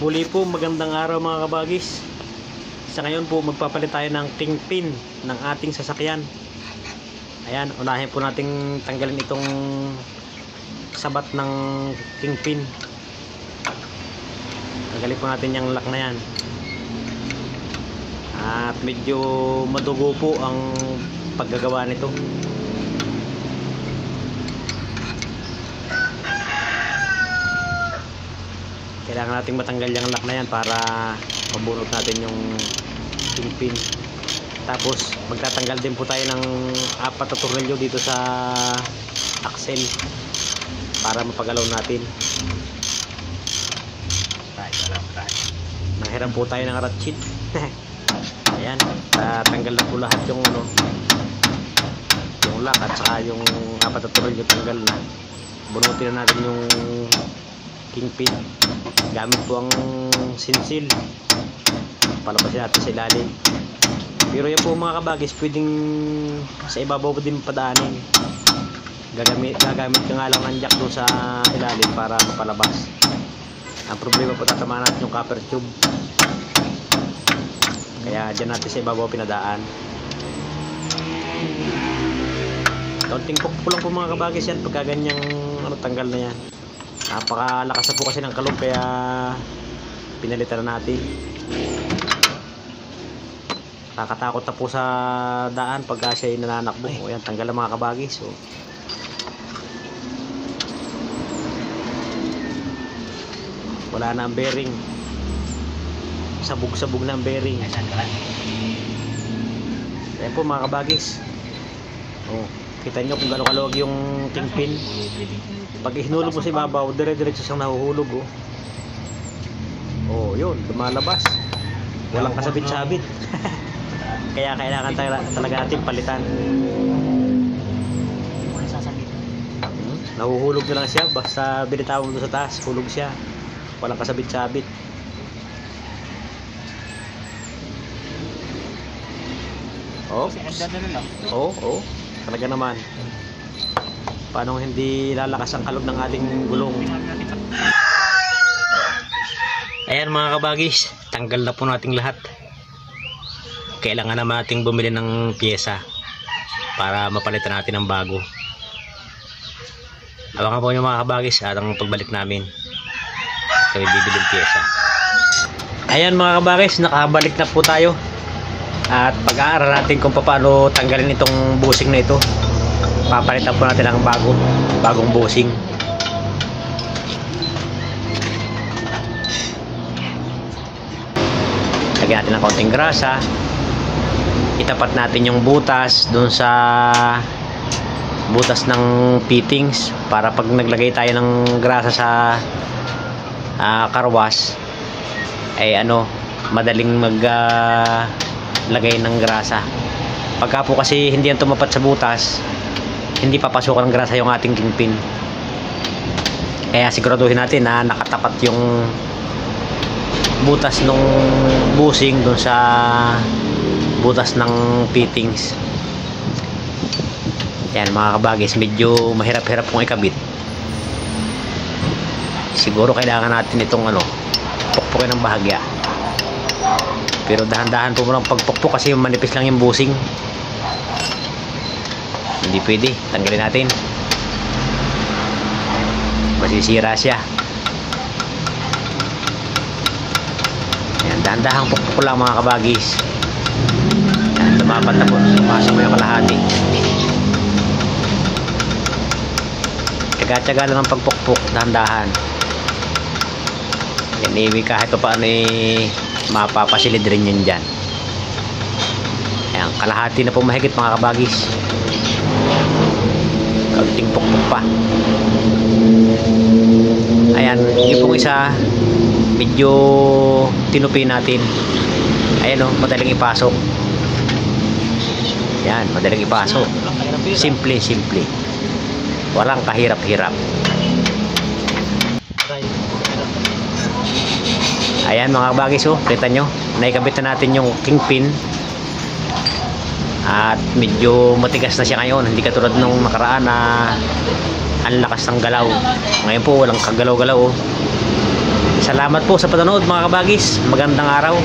Muli po, magandang araw mga kabagis. Sa ngayon po, magpapalit tayo ng kingpin ng ating sasakyan. Ayan, unahin po nating tanggalin itong sabat ng kingpin. Tanggalin po natin yung lock na yan. At medyo madugo po ang paggagawa nito. Kailangan nating matanggal yung lock na yan para mabunot natin yung kingpin. Tapos magtatanggal din po tayo ng 4 na tornilyo dito sa axle para mapagalaw natin. Nanghiram po tayo ng ratchet. Ayan, tatanggal na po lahat yung lock at saka yung 4 na tornilyo tanggal na. Bunutin na natin yung kingpin gamit po ang sinsil. Palabasin natin sa ilalim. Pero yan po mga kabagis, pwedeng sa ibabaw din padaanin. Gagamit ka nga lang ng jack doon sa ilalim para mapalabas. Ang problema po, tatamaan natin yung copper tube, kaya dyan natin sa ibabaw pinadaan. Kaunting pukpok lang po mga kabagis yan pagka ganyang tanggal na yan. Napakalakas na po kasi ng kalog, kaya pinalitan na natin. Nakakatakot na po sa daan pagka siya nananakbo. O yan, tanggal ang mga kabagis. So, wala na ang bearing. Sabog-sabog na ang bearing. Ayan po mga kabagis. O, kita nyo kung gano'ng kaluwag yung kingpin. Pag hinulog mo sa ibabaw, dire-diretso siyang nahuhulog. Oh, yun, lumalabas. Walang kasabit-sabit. Kaya kailangan talaga natin palitan. Nahuhulog na lang siya. Basta binitawan mo sa taas, hulog siya. Walang kasabit-sabit. Oh, talaga naman. Paano hindi lalakas ang kalog ng ating gulong? Ayan mga kabagis, tanggal na po nating lahat. Kailangan naman nating bumili ng pyesa para mapalitan natin ng bago. Abangan po nyo mga kabagis at ang pagbalik namin. Kami bibili ng pyesa. Ayan mga kabagis, nakabalik na po tayo. At pag-aaral natin kung paano tanggalin itong busing na ito. Papalitan po natin ang bagong busing. Lagyan natin ng konting grasa. Itapat natin yung butas doon sa butas ng fittings para pag naglagay tayo ng grasa sa karwas ay madaling maglagay ng grasa. Pagka po kasi hindi yan tumapat sa butas, hindi papasukan ng grasa yung ating kingpin. Kaya siguraduhin natin na nakatapat yung butas ng busing doon sa butas ng fittings. Yan mga kabagis, medyo mahirap-hirap kung ikabit. Siguro kailangan natin itong pukpukin ng bahagya. Pero dahan-dahan po mo lang pagpukpok kasi manipis lang yung busing. Hindi pwede, tanggalin natin. Masisira siya. Yan, dahan-dahan pukpok lang mga kabagis. Yan, lumapat na po. Sumasa mo yung kalahati. Tsaga-tsaga lang ang pagpukpok, dahan-dahan. Yan, kahit pa paano mapapasilid rin yun dyan. Yan, kalahati na po mahigit mga kabagis. Kaunting pukpok pa. Ayan, yung pong isa medyo tinupi natin. Ayan madaling ipasok. Yan, madaling ipasok. Simple. Walang kahirap-hirap. Ayan mga kabagis, kita nyo, naikabit na natin yung kingpin. At medyo matigas na siya ngayon, hindi katulad nung nakaraan na ang lakas ng galaw. Ngayon po walang kagalaw-galaw. Salamat po sa panonood mga kabagis. Magandang araw.